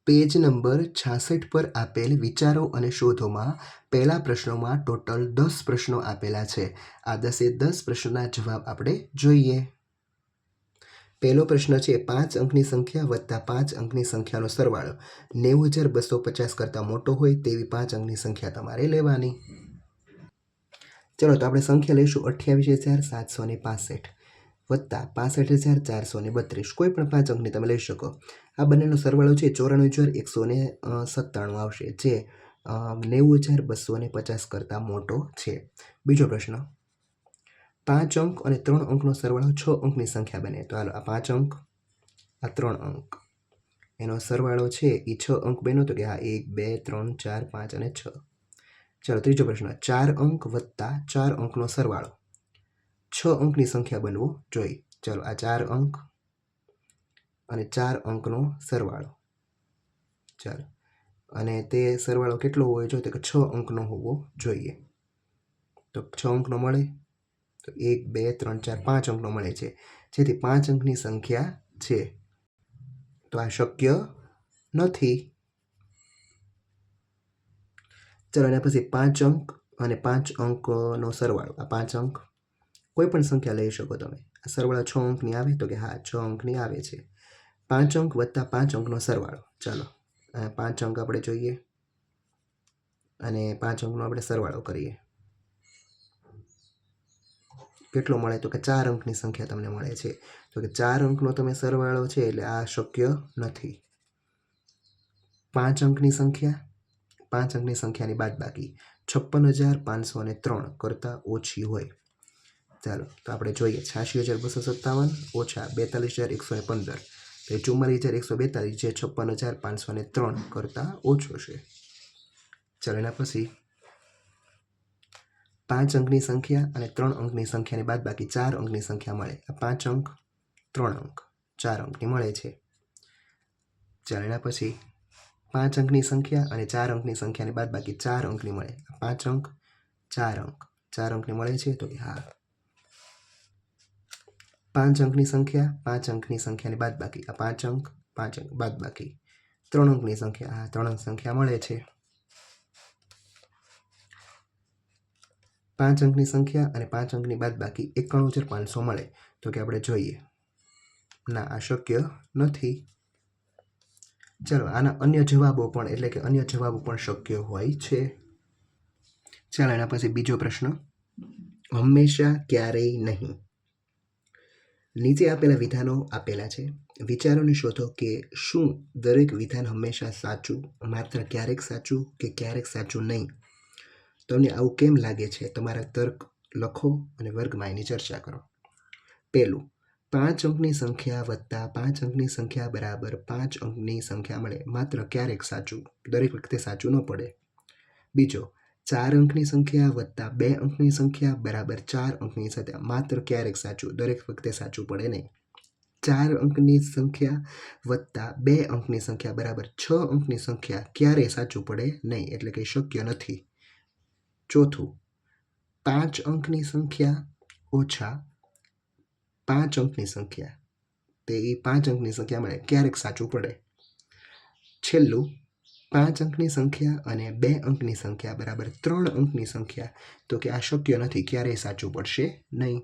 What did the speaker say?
Page number 66 પર આપેલ વિચારો અને શોધોમાં પહેલા પ્રશ્નોમાં ટોટલ 10 પ્રશ્નો આપેલા છે. આ 10 પ્રશ્નોના જવાબ આપણે જોઈએ. પહેલો પ્રશ્ન છે 5 અંકની સંખ્યા વત્તા 5 અંકની સંખ્યાનો સરવાળો 90,250 કરતાં મોટો હોય તેવી 5 અંકની સંખ્યા તમારે લેવાની. ચલો તો આપણે સંખ્યા લઈશું 28,765 વત્તા 65,432. કોઈ પણ 5 અંકની તમે લઈ શકો. આ બંનેનો સરવાળો છે 94,197 આવશે, જે 90,250 કરતાં મોટો છે. બીજો પ્રશ્ન 5 અંક અને 3 અંકનો સરવાળો 6 અંકની સંખ્યા બને. તો હાલો, આ 5 અંક, આ 3 અંક, એનો સરવાળો છે એ 6 અંક બન્યો. તો કે હા, 1, 2, 3, 4, 5 અને 6. ચાલો, ત્રીજો પ્રશ્ન 4 અંક વત્તા 4 અંકનો સરવાળો 6 અંકની સંખ્યા બનવો જોઈએ. ચાલો, આ 4 અંક અને 4 અંકનો સરવાળો. ચાલો, અને તે સરવાળો કેટલો હોવો જોઈએ? તો કે 6 અંકનો હોવો જોઈએ. તો 6 અંકનો મળે તો 1, 2, 3, 4, 5 અંકનો મળે છે, જેથી 5 અંકની સંખ્યા છે. તો આ શક્ય નથી. ચાલો, એના પછી 5 અંક અને 5 અંકનો સરવાળો. આ 5 અંક કોઈ પણ સંખ્યા લઈ શકો તમે. આ સરવાળો 6 અંકની આવે. તો કે હા, 6 અંકની આવે છે. 5 અંક વત્તા 5 અંકનો સરવાળો. ચાલો, 5 અંક આપણે જોઈએ અને 5 અંકનો આપણે સરવાળો કરીએ. કેટલો મળે? તો કે 4 અંકની સંખ્યા તમને મળે છે. તો કે 4 અંકનો તમે સરવાળો છે, એટલે આ શક્ય નથી. 5 અંકની સંખ્યા, 5 અંકની સંખ્યાની બાદબાકી 56,503 કરતાં ઓછી હોય. ચાલો, તો આપણે જોઈએ. 86,257 ઓછા 42,115, તો 44,142, જે 56,503 કરતાં ઓછો છે. ચાલો, એના પછી 5 અંકની સંખ્યા અને 3 અંકની સંખ્યાની બાદબાકી 4 અંકની સંખ્યા મળે. આ 5 અંક, 3 અંક, 4 અંકની મળે છે. ચાલો, એના પછી 5 અંકની સંખ્યા અને 4 અંકની સંખ્યાની બાદબાકી 4 અંકની મળે. 5 અંક, 4 અંક, 4 અંકની મળે છે. તો કે હા. 5 અંકની સંખ્યા, 5 અંકની સંખ્યાની બાદબાકી. આ 5 અંક, 5 અંક બાદબાકી 3 અંકની સંખ્યા. આ 3 અંક સંખ્યા મળે છે. 5 અંકની સંખ્યા અને 5 અંકની બાદબાકી 91,500 મળે. તો કે આપણે જોઈએ. ના, આ શક્ય નથી. ચાલો, આના અન્ય જવાબો પણ, એટલે કે અન્ય જવાબો પણ શક્ય હોય છે. ચાલો, એના પછી બીજો પ્રશ્ન હંમેશા, ક્યારેય નહીં. નીચે આપેલા વિધાનો આપેલા છે. વિચારોને શોધો કે શું દરેક વિધાન હંમેશા સાચું, માત્ર ક્યારેક સાચું કે ક્યારેક સાચું નહીં. તમને આવું કેમ લાગે છે? તમારા તર્ક લખો અને વર્ગમાં એની ચર્ચા કરો. પહેલું, 5 અંકની સંખ્યા વત્તા 5 અંકની સંખ્યા બરાબર 5 અંકની સંખ્યા મળે. માત્ર ક્યારેક સાચું, દરેક વખતે સાચું ન પડે. બીજો, 4 અંકની સંખ્યા વત્તા 2 અંકની સંખ્યા બરાબર 4 અંકની સંખ્યા. માત્ર ક્યારેક સાચું, દરેક વખતે સાચું પડે નહીં. 4 અંકની સંખ્યા વત્તા 2 અંકની સંખ્યા બરાબર 6 અંકની સંખ્યા ક્યારેય સાચું પડે નહીં, એટલે કે શક્ય નથી. ચોથું, 5 અંકની સંખ્યા ઓછા 5 અંકની સંખ્યા, તે 5 અંકની સંખ્યા મળે, ક્યારેક સાચું પડે. છેલ્લું, 5 અંકની સંખ્યા અને 2 અંકની સંખ્યા બરાબર 3 અંકની સંખ્યા. તો કે આ શક્ય નથી, ક્યારેય સાચું પડશે નહીં.